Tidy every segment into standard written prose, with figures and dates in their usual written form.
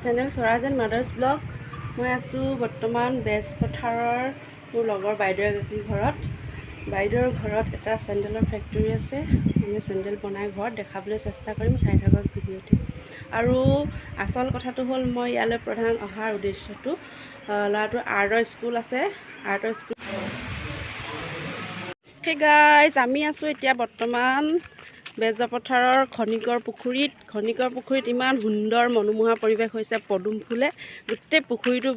Channel Swaraj and mothers blog. মই আছোঁ বৰ্তমান বেজপথাৰৰ মোৰ লগৰ বাইদেউ এগৰাকীৰ ঘৰত। বাইদেউৰ ঘৰত এটা চেণ্ডেলৰ ফেক্টৰী আছে। আমি চেণ্ডেল বনাই ঘৰত দেখাবলৈ চেষ্টা কৰিম, চাই থাকক ভিডিঅ'টো। আৰু আচল কথাটো হ'ল মই ইয়ালৈ প্ৰধান অহাৰ উদ্দেশ্যটো ল'ৰাটোৰ আৰ্টৰ স্কুল আছে, আৰ্টৰ স্কুল। সেই গাইজ, আমি আছোঁ এতিয়া বৰ্তমান বেজপথাৰৰ খনিকৰ পুখুৰীত ইমান সুন্দৰ মনোমোহা পৰিৱেশ হৈছে। পদুম ফুলে গোটেই পুখুৰীটো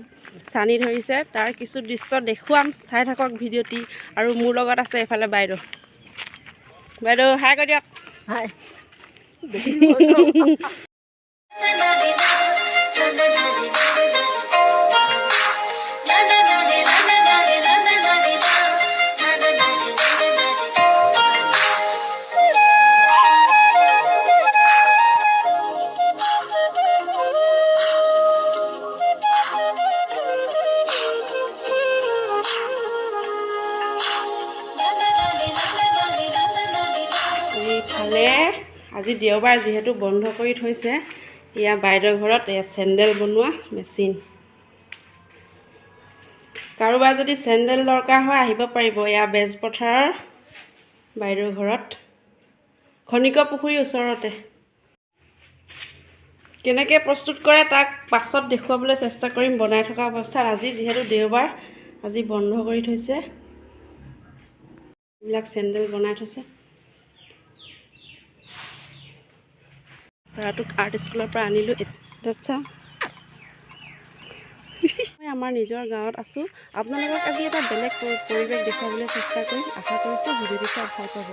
চানি ধৰিছে। তাৰ কিছু দৃশ্য দেখুৱাম, চাই থাকক ভিডিঅ'টি। আৰু মোৰ লগত আছে এইফালে বাইদেউ। বাইদেউ হাই কৈ দিয়ক। হাই। এইফালে আজি দেওবাৰ যিহেতু বন্ধ কৰি থৈছে, এয়া বাইদেউৰ ঘৰত এয়া চেণ্ডেল বনোৱা মেচিন। কাৰোবাৰ যদি চেণ্ডেল দৰকাৰ হয় আহিব পাৰিব। এয়া বেজপথাৰৰ বাইদেউৰ ঘৰত, খনিকৰ পুখুৰীৰ ওচৰতে। কেনেকৈ প্ৰস্তুত কৰে তাক পাছত দেখুৱাবলৈ চেষ্টা কৰিম বনাই থকা অৱস্থাত। আজি যিহেতু দেওবাৰ, আজি বন্ধ কৰি থৈছে। এইবিলাক চেণ্ডেল বনাই থৈছে। ল'ৰাটোক আৰ্ট স্কুলৰ পৰা আনিলোঁ। আচ্ছা, মই আমাৰ নিজৰ গাঁৱত আছোঁ। আপোনালোকক আজি এটা বেলেগ পৰিৱেশ দেখুৱাবলৈ চেষ্টা কৰিম। আশা কৰিছোঁ ভিডিঅ'টো চাই ভাল পাব।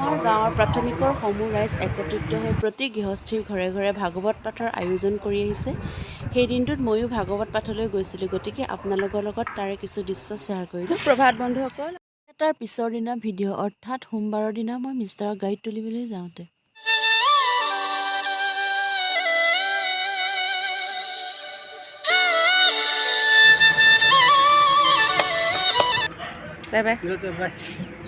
আমাৰ গাঁৱৰ প্ৰাথমিকৰ সমূহ ৰাইজ একত্ৰিত হৈ প্ৰতি গৃহস্থীৰ ঘৰে ঘৰে ভাগৱত পাঠৰ আয়োজন কৰি আহিছে। সেই দিনটোত ময়ো ভাগৱত পাঠলৈ গৈছিলোঁ, গতিকে আপোনালোকৰ লগত তাৰে কিছু দৃশ্য শ্বেয়াৰ কৰিলোঁ। প্ৰভাত বন্ধুসকল, তাৰ পিছৰ দিনা ভিডিঅ', অৰ্থাৎ সোমবাৰৰ দিনা মই মিষ্টাৰক গাড়ীত তুলিবলৈ যাওঁতে। Bye bye.